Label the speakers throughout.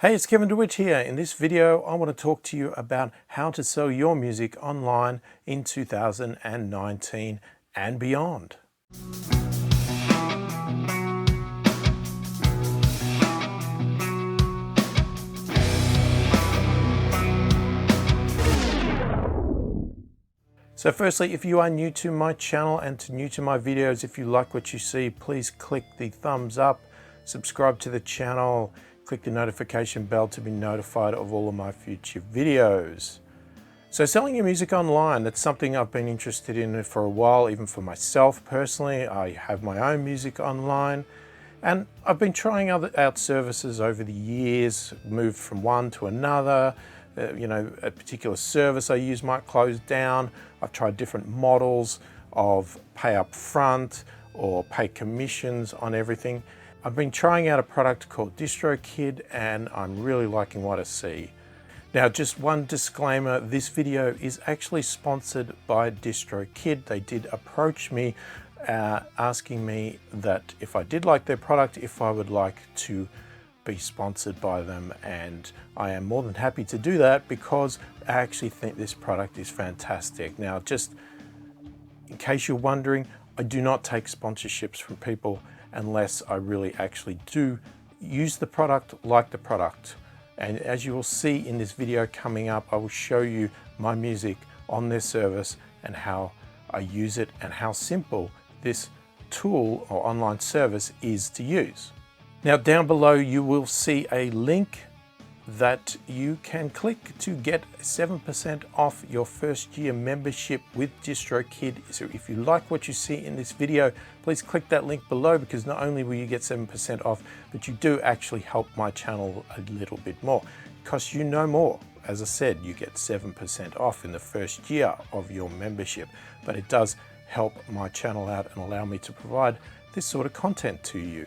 Speaker 1: Hey, it's Kevin DeWitt here. In this video, I want to talk to you about how to sell your music online in 2019 and beyond. So firstly, if you are new to my channel and new to my videos, if you like what you see, please click the thumbs up, subscribe to the channel, click the notification bell to be notified of all of my future videos. So selling your music online, that's something I've been interested in for a while, even for myself personally. I have my own music online and I've been trying out services over the years, moved from one to another. A particular service I use might close down. I've tried different models of pay up front or pay commissions on everything. I've been trying out a product called DistroKid and I'm really liking what I see. Now, just one disclaimer, this video is actually sponsored by DistroKid. They did approach me asking me that if I did like their product, if I would like to be sponsored by them, and I am more than happy to do that because I actually think this product is fantastic. Now, just in case you're wondering, I do not take sponsorships from people unless I really actually do use the product, like the product. And as you will see in this video coming up, I will show you my music on their service and how I use it and how simple this tool or online service is to use. Now, down below you will see a link that you can click to get 7% off your first year membership with DistroKid. So if you like what you see in this video, please click that link below, because not only will you get 7% off, but you do actually help my channel a little bit more. It costs you no more. As I said, you get 7% off in the first year of your membership, but it does help my channel out and allow me to provide this sort of content to you.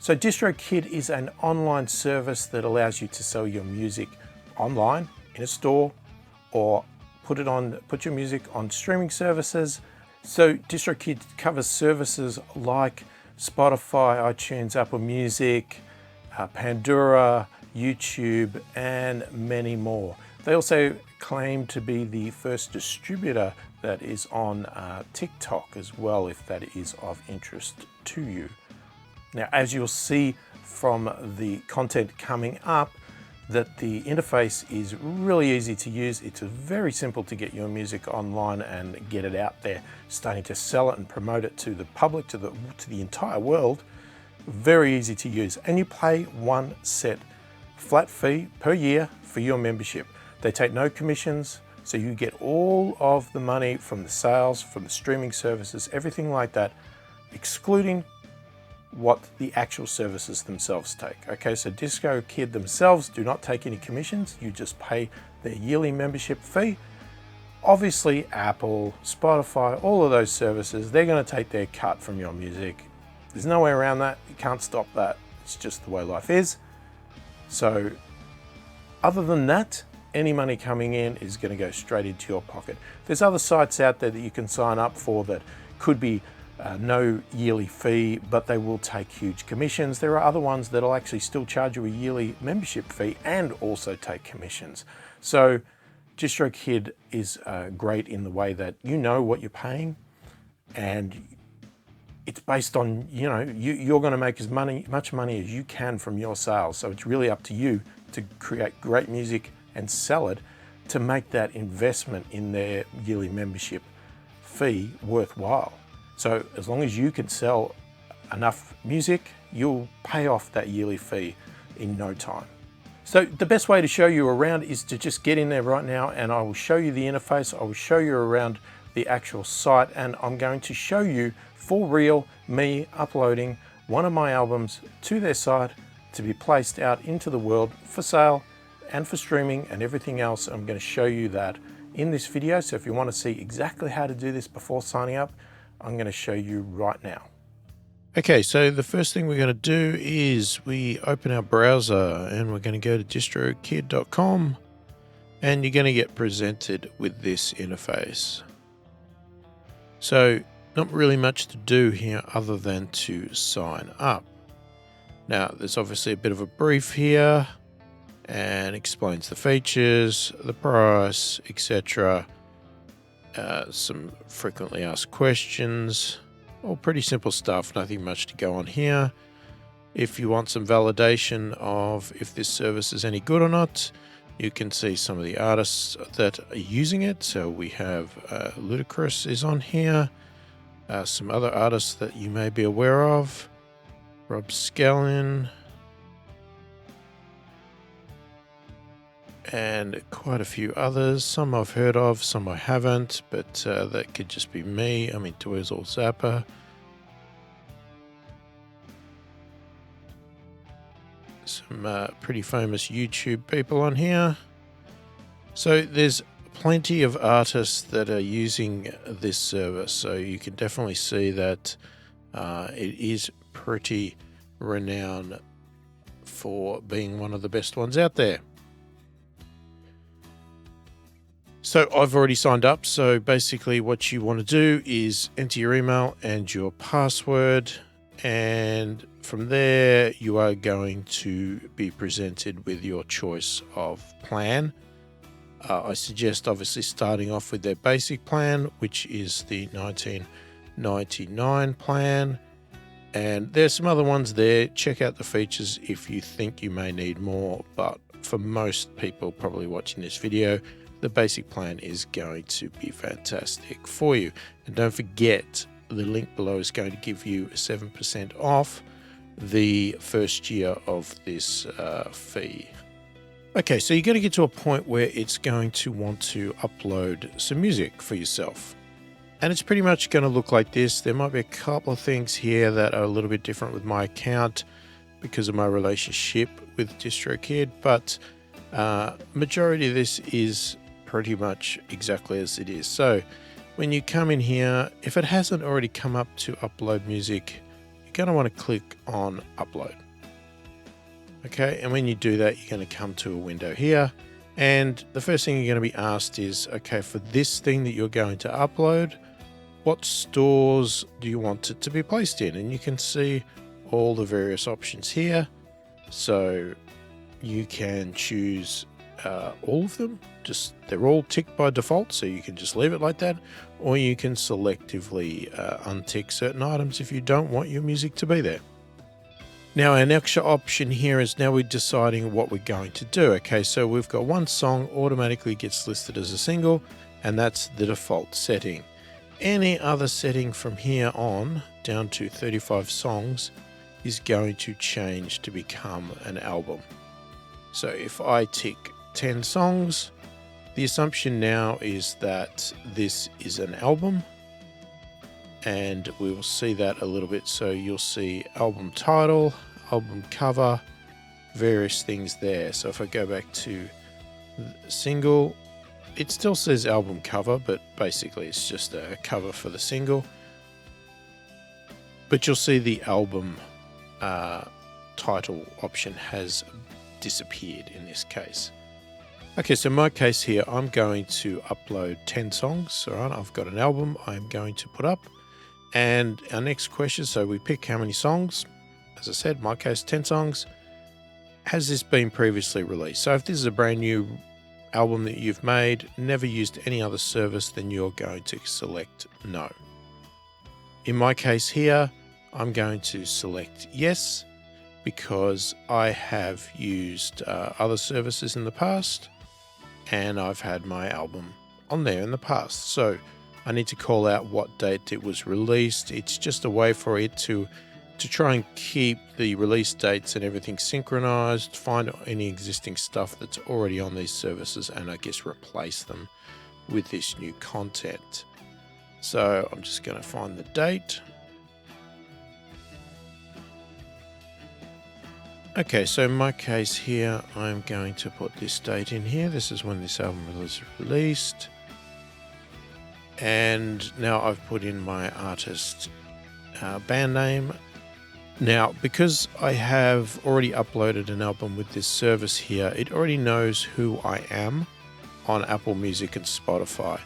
Speaker 1: So DistroKid is an online service that allows you to sell your music online in a store or put your music on streaming services. So DistroKid covers services like Spotify, iTunes, Apple Music, Pandora, YouTube, and many more. They also claim to be the first distributor that is on TikTok as well, if that is of interest to you. Now, as you'll see from the content coming up, that the interface is really easy to use. It's very simple to get your music online and get it out there, starting to sell it and promote it to the public, to the entire world. Very easy to use. And you pay one set flat fee per year for your membership. They take no commissions, so you get all of the money from the sales, from the streaming services, everything like that, excluding what the actual services themselves take. Okay, so DistroKid themselves do not take any commissions. You just pay their yearly membership fee. Obviously, Apple, Spotify, all of those services, they're going to take their cut from your music. There's no way around that. You can't stop that. It's just the way life is. So other than that, any money coming in is going to go straight into your pocket. There's other sites out there that you can sign up for that could be no yearly fee, but they will take huge commissions. There are other ones that'll actually still charge you a yearly membership fee and also take commissions. So DistroKid is great in the way that you know what you're paying, and it's based on, you're going to make as much money as you can from your sales. So it's really up to you to create great music and sell it to make that investment in their yearly membership fee worthwhile. So as long as you can sell enough music, you'll pay off that yearly fee in no time. So the best way to show you around is to just get in there right now, and I will show you the interface. I will show you around the actual site, and I'm going to show you for real me uploading one of my albums to their site to be placed out into the world for sale and for streaming and everything else. I'm going to show you that in this video. So if you want to see exactly how to do this before signing up, I'm going to show you right now. Okay, so the first thing we're going to do is we open our browser and we're going to go to distrokid.com, and you're going to get presented with this interface. So not really much to do here other than to sign up. Now, there's obviously a bit of a brief here. and explains the features, the price, etc. Some frequently asked questions, all pretty simple stuff, nothing much to go on here. If you want some validation of if this service is any good or not, you can see some of the artists that are using it. So we have Ludacris is on here, some other artists that you may be aware of, Rob Scallon, and quite a few others. Some I've heard of, some I haven't, but that could just be me. I mean, Twizzle Zappa. Some pretty famous YouTube people on here. So there's plenty of artists that are using this service, so you can definitely see that it is pretty renowned for being one of the best ones out there. So I've already signed up. So basically what you want to do is enter your email and your password, and from there you are going to be presented with your choice of plan. I suggest obviously starting off with their basic plan, which is the $19.99 plan, and there's some other ones there. Check out the features if you think you may need more, but for most people probably watching this video, the basic plan is going to be fantastic for you. And don't forget, the link below is going to give you 7% off the first year of this fee. Okay, so you're going to get to a point where it's going to want to upload some music for yourself. And it's pretty much going to look like this. There might be a couple of things here that are a little bit different with my account because of my relationship with DistroKid, but majority of this is pretty much exactly as it is. So when you come in here, if it hasn't already come up to upload music, you're going to want to click on upload. Okay, and when you do that, you're going to come to a window here, and the first thing you're going to be asked is, okay, for this thing that you're going to upload, what stores do you want it to be placed in? And you can see all the various options here. So you can choose all of them, just they're all ticked by default, so you can just leave it like that, or you can selectively untick certain items if you don't want your music to be there. Now our next option here is now we're deciding what we're going to do. Okay, so we've got one song automatically gets listed as a single, and that's the default setting. Any other setting from here on down to 35 songs is going to change to become an album. So if I tick 10 songs, the assumption now is that this is an album, and we will see that a little bit. So you'll see album title, album cover, various things there. So if I go back to single, it still says album cover, but basically it's just a cover for the single. But you'll see the album title option has disappeared in this case. Okay, so in my case here, I'm going to upload 10 songs. All right, I've got an album I'm going to put up. And our next question, so we pick how many songs. As I said, in my case, 10 songs. Has this been previously released? So if this is a brand new album that you've made, never used any other service, then you're going to select no. In my case here, I'm going to select yes, because I have used other services in the past, and I've had my album on there in the past. So I need to call out what date it was released. It's just a way for it to try and keep the release dates and everything synchronized, find any existing stuff that's already on these services, and I guess replace them with this new content. So I'm just going to find the date. Okay, so in my case here, I'm going to put this date in here. This is when this album was released. And now I've put in my artist band name. Now, because I have already uploaded an album with this service here, it already knows who I am on Apple Music and Spotify.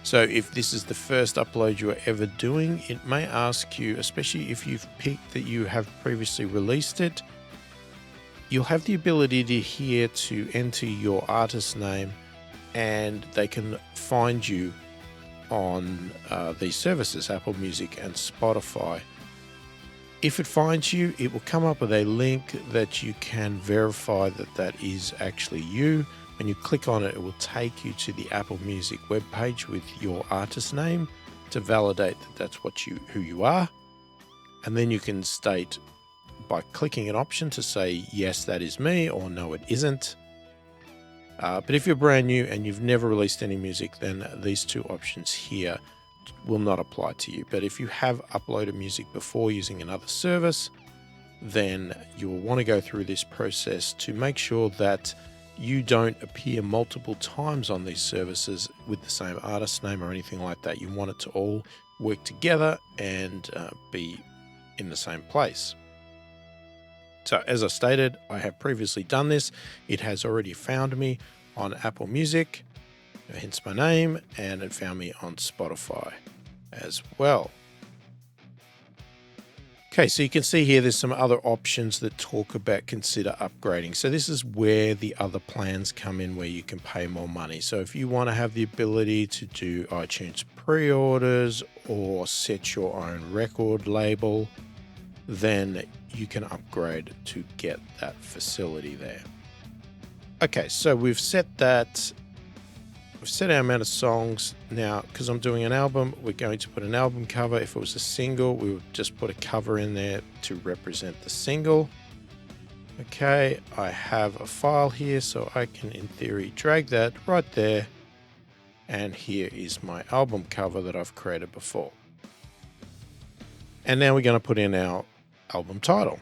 Speaker 1: So if this is the first upload you're ever doing, it may ask you, especially if you've picked that you have previously released it, you'll have the ability here to enter your artist name, and they can find you on these services, Apple Music and Spotify. If it finds you, it will come up with a link that you can verify that that is actually you. When you click on it, it will take you to the Apple Music webpage with your artist name to validate that that's who you are. And then you can state by clicking an option to say, yes, that is me, or no, it isn't. But if you're brand new and you've never released any music, then these two options here will not apply to you. But if you have uploaded music before using another service, then you'll want to go through this process to make sure that you don't appear multiple times on these services with the same artist name or anything like that. You want it to all work together and be in the same place. So as I stated, I have previously done this. It has already found me on Apple Music, hence my name, and it found me on Spotify as well. Okay, so you can see here there's some other options that talk about consider upgrading. So this is where the other plans come in, where you can pay more money. So if you want to have the ability to do iTunes pre-orders or set your own record label, then you can upgrade to get that facility there. Okay, so we've set that. We've set our amount of songs. Now, because I'm doing an album, we're going to put an album cover. If it was a single, we would just put a cover in there to represent the single. Okay, I have a file here, so I can, in theory, drag that right there. And here is my album cover that I've created before. And now we're going to put in our album title.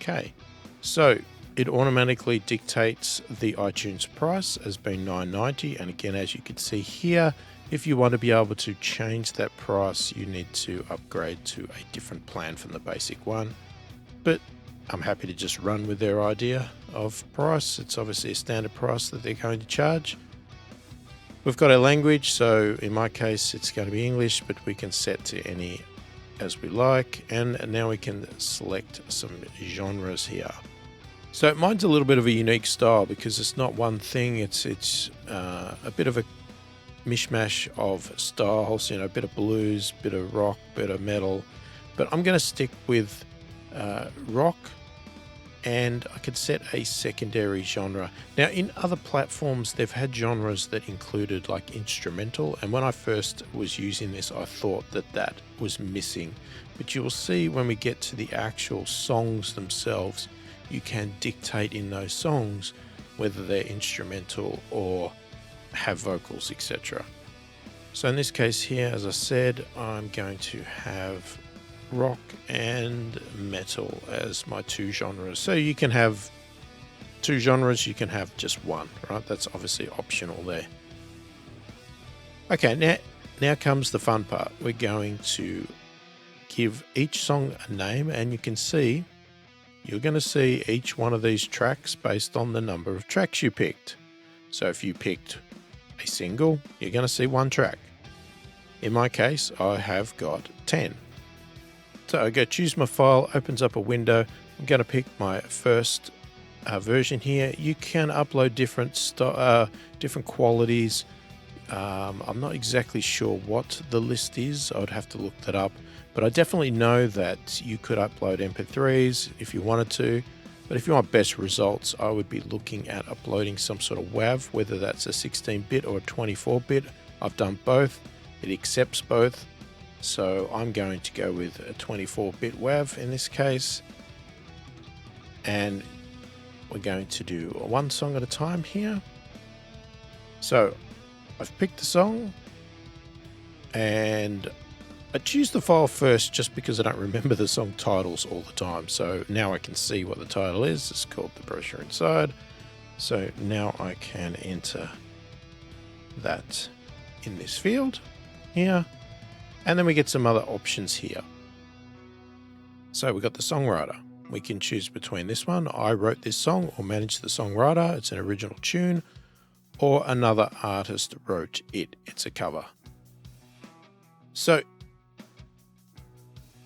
Speaker 1: Okay, so it automatically dictates the iTunes price as being $9.90, and again, as you can see here, if you want to be able to change that price, you need to upgrade to a different plan from the basic one. But I'm happy to just run with their idea of price. It's obviously a standard price that they're going to charge. We've got a language, so in my case it's going to be English, but we can set to any as we like, and now we can select some genres here. So mine's a little bit of a unique style because it's not one thing, it's a bit of a mishmash of styles, you know, a bit of blues, bit of rock, bit of metal, but I'm going to stick with rock, and I could set a secondary genre. Now in other platforms they've had genres that included like instrumental, and when I first was using this I thought that that was missing, but you will see when we get to the actual songs themselves, you can dictate in those songs whether they're instrumental or have vocals, etc. So in this case here, as I said, I'm going to have rock and metal as my two genres. So you can have two genres, you can have just one, right? That's obviously optional there. Okay, now comes the fun part. We're going to give each song a name, and you can see, you're going to see each one of these tracks based on the number of tracks you picked. So if you picked a single, you're going to see one track. In my case, I have got 10. So I go choose my file, opens up a window. I'm going to pick my first version here. You can upload different qualities. I'm not exactly sure what the list is. I would have to look that up. But I definitely know that you could upload MP3s if you wanted to. But if you want best results, I would be looking at uploading some sort of WAV, whether that's a 16-bit or a 24-bit. I've done both. It accepts both. So I'm going to go with a 24-bit WAV in this case. And we're going to do one song at a time here. So I've picked the song, and I choose the file first just because I don't remember the song titles all the time. So now I can see what the title is. It's called The Brochure Inside. So now I can enter that in this field here. And then we get some other options here. So we've got the songwriter. We can choose between this one, I wrote this song, or manage the songwriter, it's an original tune, or another artist wrote it, it's a cover. So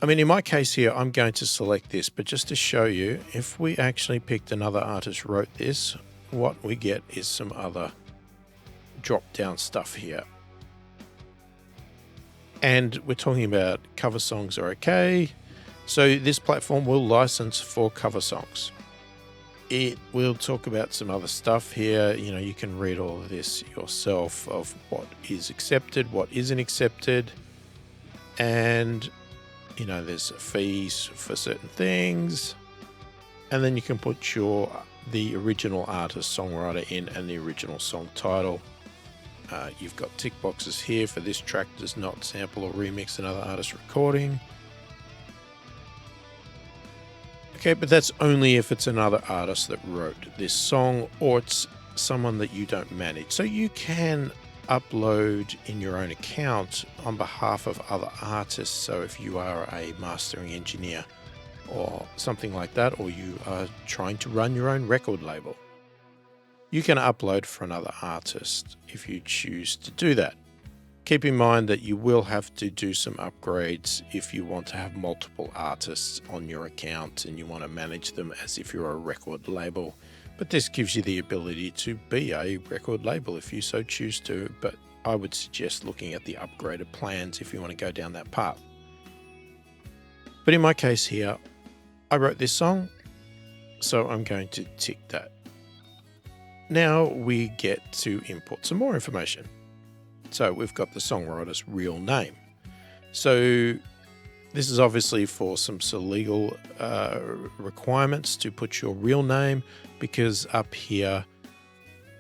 Speaker 1: I mean, in my case here, I'm going to select this, but just to show you, if we actually picked another artist wrote this, what we get is some other drop-down stuff here. And we're talking about cover songs are okay. So this platform will license for cover songs. It will talk about some other stuff here. You know, you can read all of this yourself of what is accepted, what isn't accepted. And, you know, there's fees for certain things. And then you can put the original artist, songwriter in and the original song title. You've got tick boxes here for this track does not sample or remix another artist's recording. Okay, but that's only if it's another artist that wrote this song or it's someone that you don't manage. So you can upload in your own account on behalf of other artists. So if you are a mastering engineer or something like that, or you are trying to run your own record label, you can upload for another artist if you choose to do that. Keep in mind that you will have to do some upgrades if you want to have multiple artists on your account and you want to manage them as if you're a record label. But this gives you the ability to be a record label if you so choose to, but I would suggest looking at the upgraded plans if you want to go down that path. But in my case here, I wrote this song, so I'm going to tick that. Now we get to import some more information. So we've got the songwriter's real name. So this is obviously for some legal requirements to put your real name, because up here,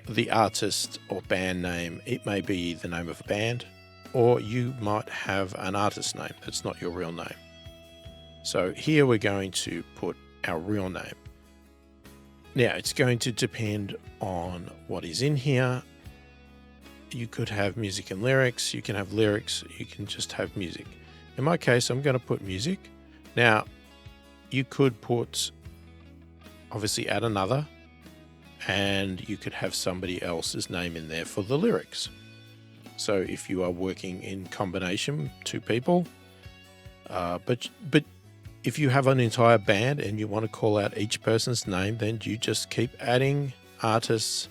Speaker 1: the artist or band name, it may be the name of a band, or you might have an artist name that's not your real name. So here we're going to put our real name. Now it's going to depend on what is in here. You could have music and lyrics, you can have lyrics, you can just have music. In my case, I'm going to put music. Now, you could put, obviously add another, and you could have somebody else's name in there for the lyrics. So if you are working in combination, two people, but if you have an entire band and you want to call out each person's name, then you just keep adding artists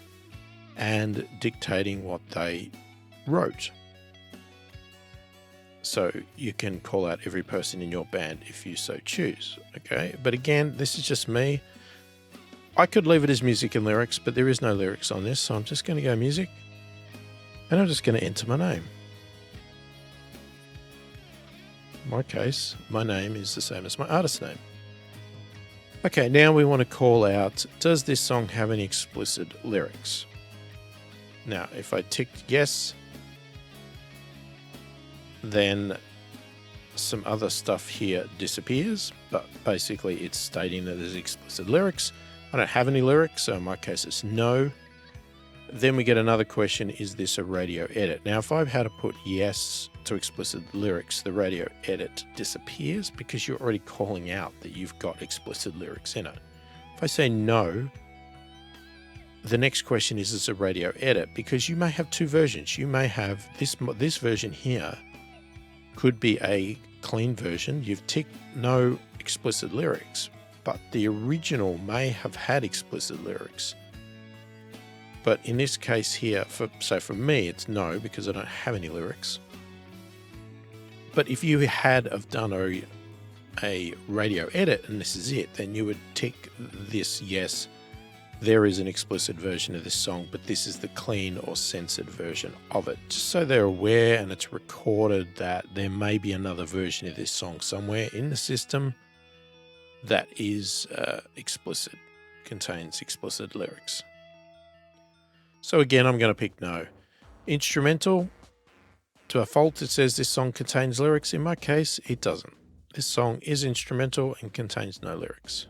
Speaker 1: and dictating what they wrote. So you can call out every person in your band if you so choose. Okay, but again, this is just me. I could leave it as music and lyrics, but there is no lyrics on this, so I'm just going to go music, and I'm just going to enter my name. In my case, my name is the same as my artist name. Okay, now we want to call out, does this song have any explicit lyrics? Now, if I ticked yes, then some other stuff here disappears, but basically it's stating that there's explicit lyrics. I don't have any lyrics, so in my case it's no. Then we get another question, is this a radio edit? Now, if I've had to put yes to explicit lyrics, the radio edit disappears because you're already calling out that you've got explicit lyrics in it. If I say no, the next question is a radio edit, because you may have two versions. You may have this version here could be a clean version. You've ticked no explicit lyrics, but the original may have had explicit lyrics. But in this case here, for me, it's no, because I don't have any lyrics. But if you had have done a radio edit and this is it, then you would tick this yes, there is an explicit version of this song, but this is the clean or censored version of it. Just so they're aware and it's recorded that there may be another version of this song somewhere in the system that is explicit, contains explicit lyrics. So again, I'm going to pick no. Instrumental, to default it says this song contains lyrics. In my case, it doesn't. This song is instrumental and contains no lyrics.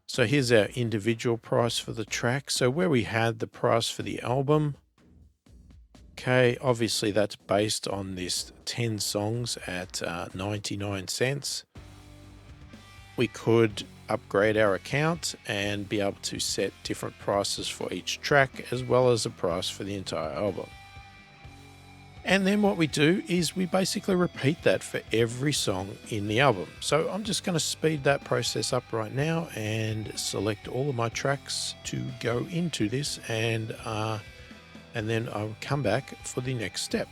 Speaker 1: So here's our individual price for the track. So where we had the price for the album, okay, obviously that's based on this 10 songs at 99 cents. We could upgrade our account and be able to set different prices for each track, as well as a price for the entire album. And then what we do is we basically repeat that for every song in the album. So I'm just going to speed that process up right now and select all of my tracks to go into this, and then I'll come back for the next step.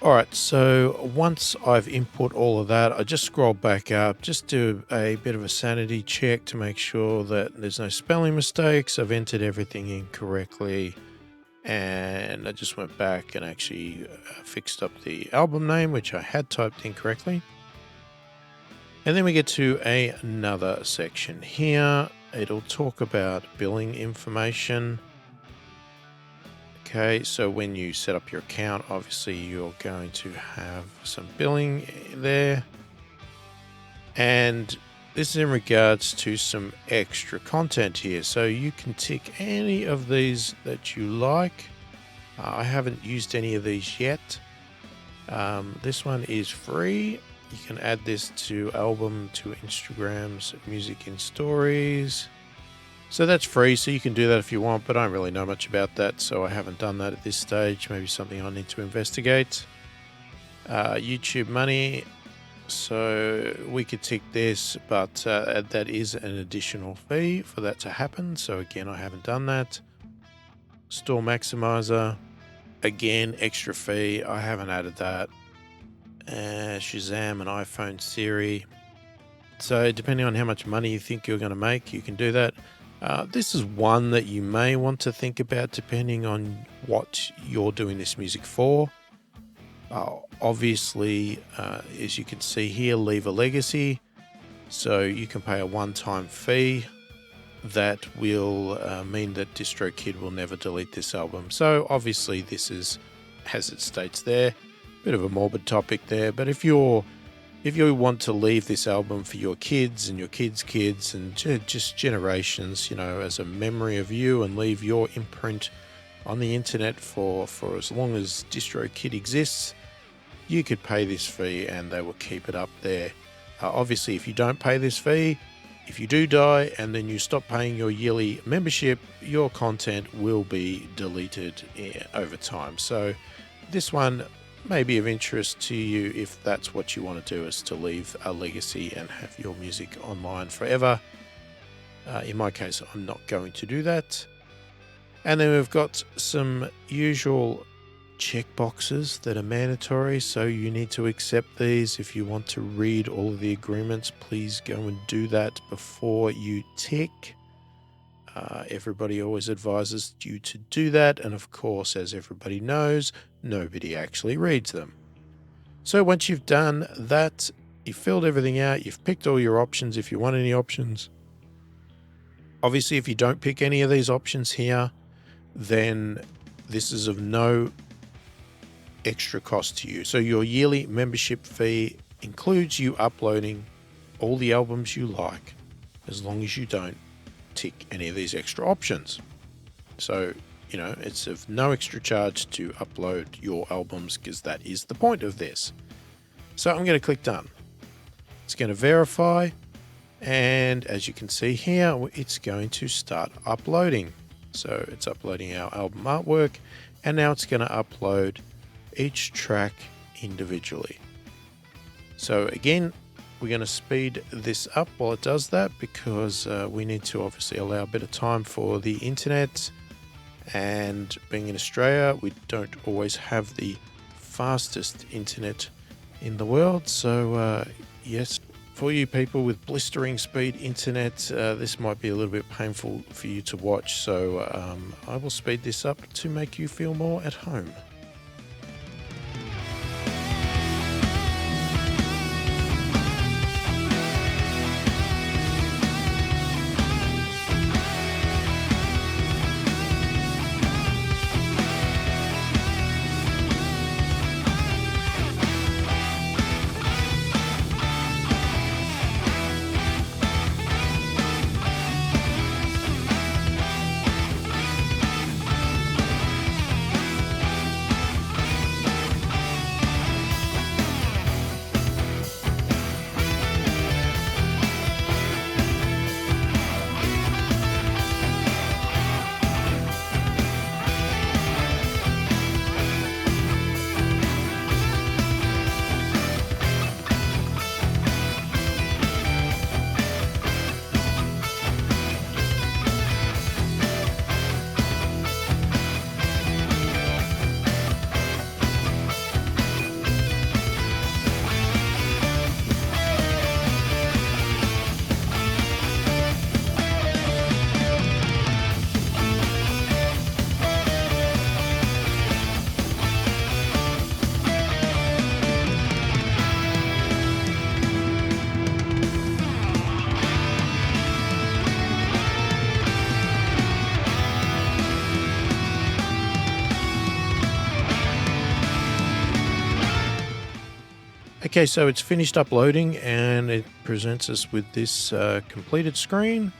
Speaker 1: Alright, so once I've input all of that, I just scroll back up, just do a bit of a sanity check to make sure that there's no spelling mistakes. I've entered everything in correctly, and I just went back and actually fixed up the album name, which I had typed in correctly. And then we get to another section here. It'll talk about billing information. Okay, so when you set up your account, obviously you're going to have some billing there. And this is in regards to some extra content here. So you can tick any of these that you like. I haven't used any of these yet. This one is free. You can add this to album, to Instagram's music in stories. So that's free, so you can do that if you want, but I don't really know much about that, so I haven't done that at this stage. Maybe something I need to investigate. YouTube money, so we could tick this, but that is an additional fee for that to happen. So again, I haven't done that. Store maximizer, again, extra fee. I haven't added that. Shazam and iPhone Siri. So depending on how much money you think you're going to make, you can do that. This is one that you may want to think about depending on what you're doing this music for. Obviously, as you can see here, leave a legacy. So you can pay a one-time fee that will mean that DistroKid will never delete this album. So obviously this is, as it states there, bit of a morbid topic there, but if you want to leave this album for your kids and your kids' kids and just generations, you know, as a memory of you, and leave your imprint on the internet for as long as DistroKid exists, you could pay this fee and they will keep it up there. Obviously, if you don't pay this fee, if you do die and then you stop paying your yearly membership, your content will be deleted over time. So this one may be of interest to you if that's what you want to do, is to leave a legacy and have your music online forever. In my case, I'm not going to do that. And then we've got some usual checkboxes that are mandatory, so you need to accept these. If you want to read all of the agreements, please go and do that before you tick. Everybody always advises you to do that, and of course, as everybody knows, nobody actually reads them. So once you've done that, you've filled everything out, you've picked all your options if you want any options. Obviously, if you don't pick any of these options here, then this is of no extra cost to you. So your yearly membership fee includes you uploading all the albums you like, as long as you don't tick any of these extra options. So, you know, it's of no extra charge to upload your albums, because that is the point of this. So I'm going to click done. It's going to verify, and as you can see here, it's going to start uploading. So it's uploading our album artwork, and now it's going to upload each track individually. So again, we're going to speed this up while it does that, because we need to obviously allow a bit of time for the internet. And being in Australia, we don't always have the fastest internet in the world. So yes, for you people with blistering speed internet, this might be a little bit painful for you to watch. So I will speed this up to make you feel more at home. Okay, so it's finished uploading and it presents us with this completed screen,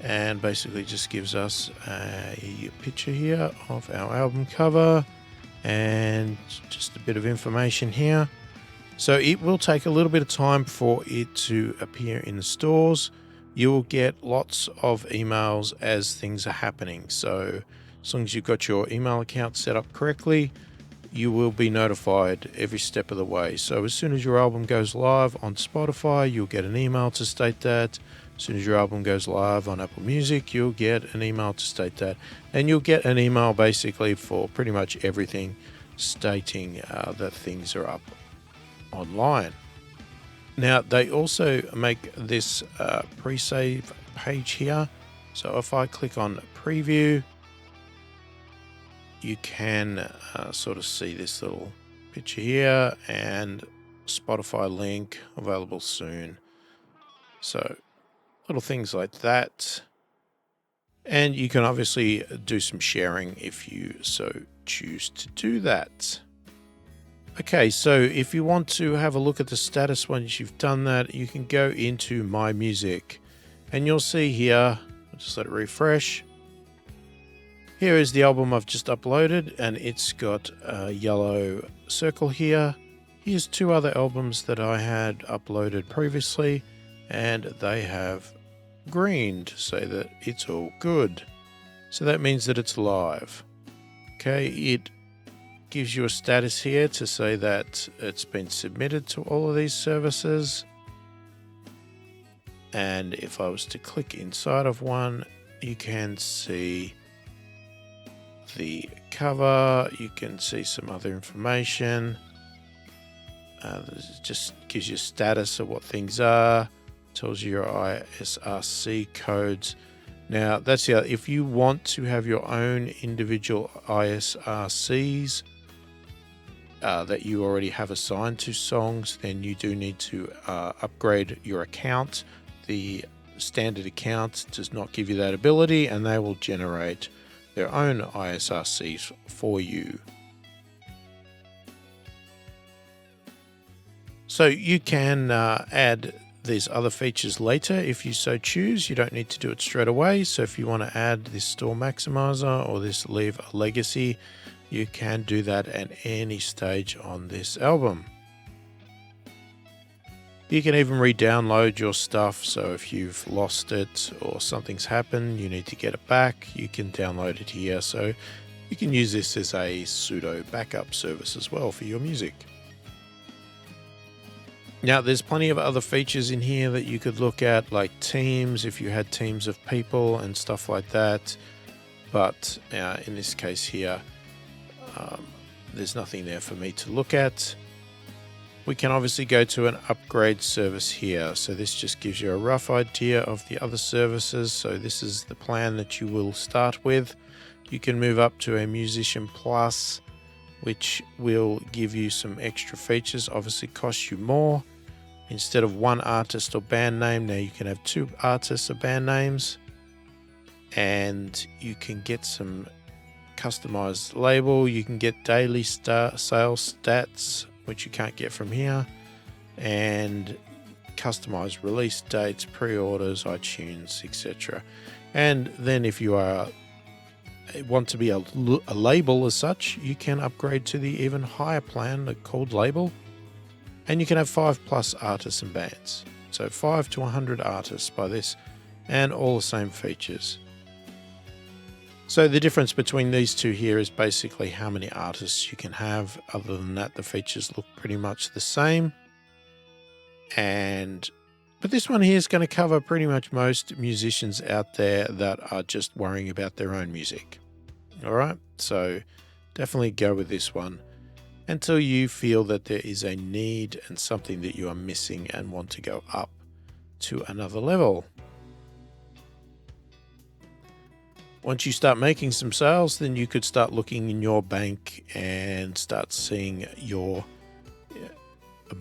Speaker 1: and basically just gives us a picture here of our album cover and just a bit of information here. So it will take a little bit of time for it to appear in the stores. You will get lots of emails as things are happening. So as long as you've got your email account set up correctly, you will be notified every step of the way. So as soon as your album goes live on Spotify, you'll get an email to state that. As soon as your album goes live on Apple Music, you'll get an email to state that. And you'll get an email basically for pretty much everything stating that things are up online. Now, they also make this pre-save page here. So if I click on preview, you can sort of see this little picture here and Spotify link available soon. So little things like that. And you can obviously do some sharing if you so choose to do that. Okay, so if you want to have a look at the status once you've done that, you can go into My Music and you'll see here, I'll just let it refresh. Here is the album I've just uploaded, and it's got a yellow circle here. Here's two other albums that I had uploaded previously, and they have green to say that it's all good. So that means that it's live. Okay, it gives you a status here to say that it's been submitted to all of these services. And if I was to click inside of one, you can see the cover, you can see some other information. This just gives you status of what things are, tells you your ISRC codes. Now that's the other, if you want to have your own individual ISRCs that you already have assigned to songs, then you do need to upgrade your account. The standard account does not give you that ability, and they will generate their own ISRCs for you. So you can add these other features later if you so choose. You don't need to do it straight away. So if you want to add this store maximizer or this leave a legacy, you can do that at any stage on this album. You can even re-download your stuff, so if you've lost it or something's happened, you need to get it back, you can download it here. So you can use this as a pseudo backup service as well for your music. Now, there's plenty of other features in here that you could look at, like teams, if you had teams of people and stuff like that. But in this case here, there's nothing there for me to look at. We can obviously go to an upgrade service here. So this just gives you a rough idea of the other services. So this is the plan that you will start with. You can move up to a Musician Plus, which will give you some extra features, obviously cost you more. Instead of one artist or band name, now you can have 2 artists or band names. And you can get some customized label. You can get daily sales stats, which you can't get from here. And customized release dates, pre-orders, iTunes, etc. And then if you want to be a label as such, you can upgrade to the even higher plan called label, and you can have 5+ artists and bands, so 5 to 100 artists by this, and all the same features. So the difference between these two here is basically how many artists you can have. Other than that, the features look pretty much the same. But this one here is going to cover pretty much most musicians out there that are just worrying about their own music. All right, so definitely go with this one until you feel that there is a need and something that you are missing and want to go up to another level. Once you start making some sales, then you could start looking in your bank and start seeing your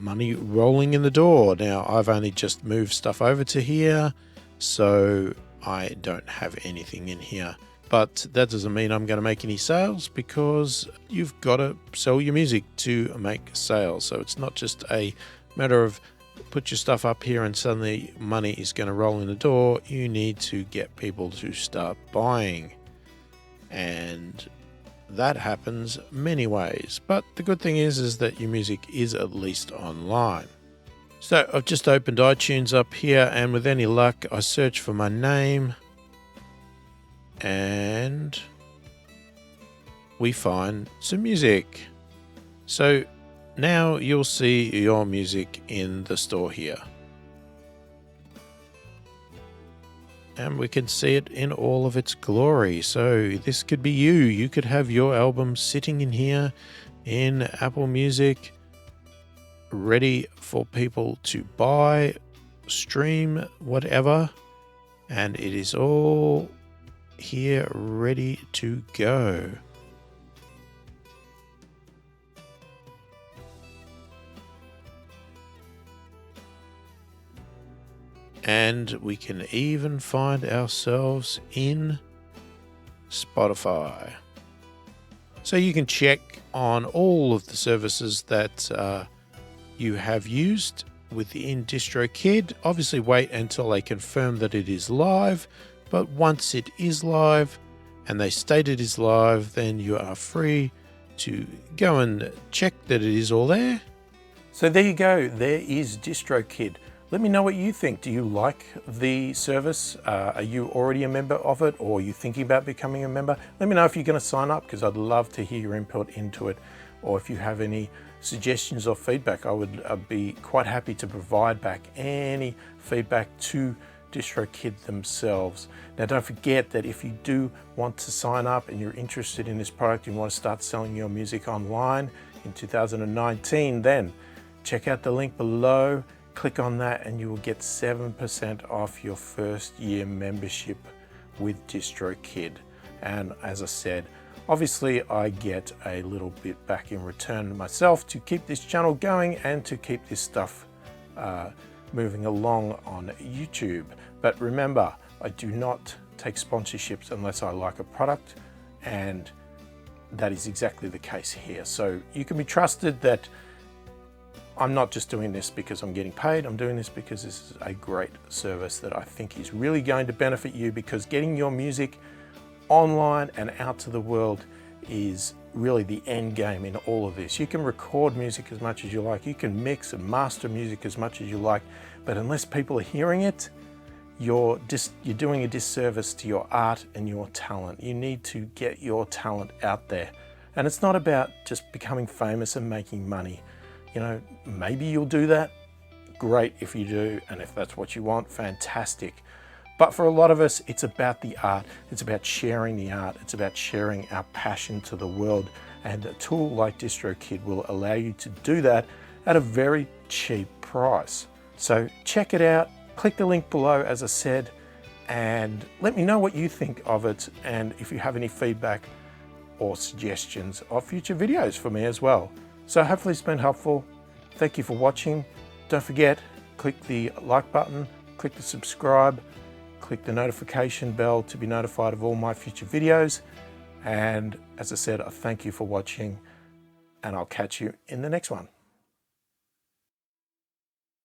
Speaker 1: money rolling in the door. Now, I've only just moved stuff over to here, so I don't have anything in here. But that doesn't mean I'm going to make any sales, because you've got to sell your music to make sales. So it's not just a matter of put your stuff up here and suddenly money is going to roll in the door. You need to get people to start buying. And that happens many ways. But the good thing is that your music is at least online. So I've just opened iTunes up here, and with any luck, I search for my name, and we find some music. So now you'll see your music in the store here, and we can see it in all of its glory. So this could be you. You could have your album sitting in here in Apple Music, ready for people to buy, stream, whatever, and it is all here ready to go. And we can even find ourselves in Spotify. So you can check on all of the services that you have used within DistroKid. Obviously wait until they confirm that it is live, but once it is live and they state it is live, then you are free to go and check that it is all there. So there you go, there is DistroKid. Let me know what you think. Do you like the service? Are you already a member of it, or are you thinking about becoming a member? Let me know if you're going to sign up, because I'd love to hear your input into it. Or if you have any suggestions or feedback, I'd be quite happy to provide back any feedback to DistroKid themselves. Now, don't forget that if you do want to sign up and you're interested in this product, you want to start selling your music online in 2019, then check out the link below. Click on that and you will get 7% off your first year membership with DistroKid. And as I said, obviously I get a little bit back in return myself to keep this channel going and to keep this stuff moving along on YouTube. But remember, I do not take sponsorships unless I like a product, and that is exactly the case here. So you can be trusted that I'm not just doing this because I'm getting paid. I'm doing this because this is a great service that I think is really going to benefit you, because getting your music online and out to the world is really the end game in all of this. You can record music as much as you like. You can mix and master music as much as you like. But unless people are hearing it, you're doing a disservice to your art and your talent. You need to get your talent out there. And it's not about just becoming famous and making money. You know, maybe you'll do that, great if you do, and if that's what you want, fantastic. But for a lot of us, it's about the art. It's about sharing the art. It's about sharing our passion to the world. And a tool like DistroKid will allow you to do that at a very cheap price. So check it out. Click the link below, as I said, and let me know what you think of it. And if you have any feedback or suggestions of future videos for me as well. So hopefully it's been helpful. Thank you for watching. Don't forget, click the like button, click the subscribe, click the notification bell to be notified of all my future videos. And as I said, I thank you for watching, and I'll catch you in the next one.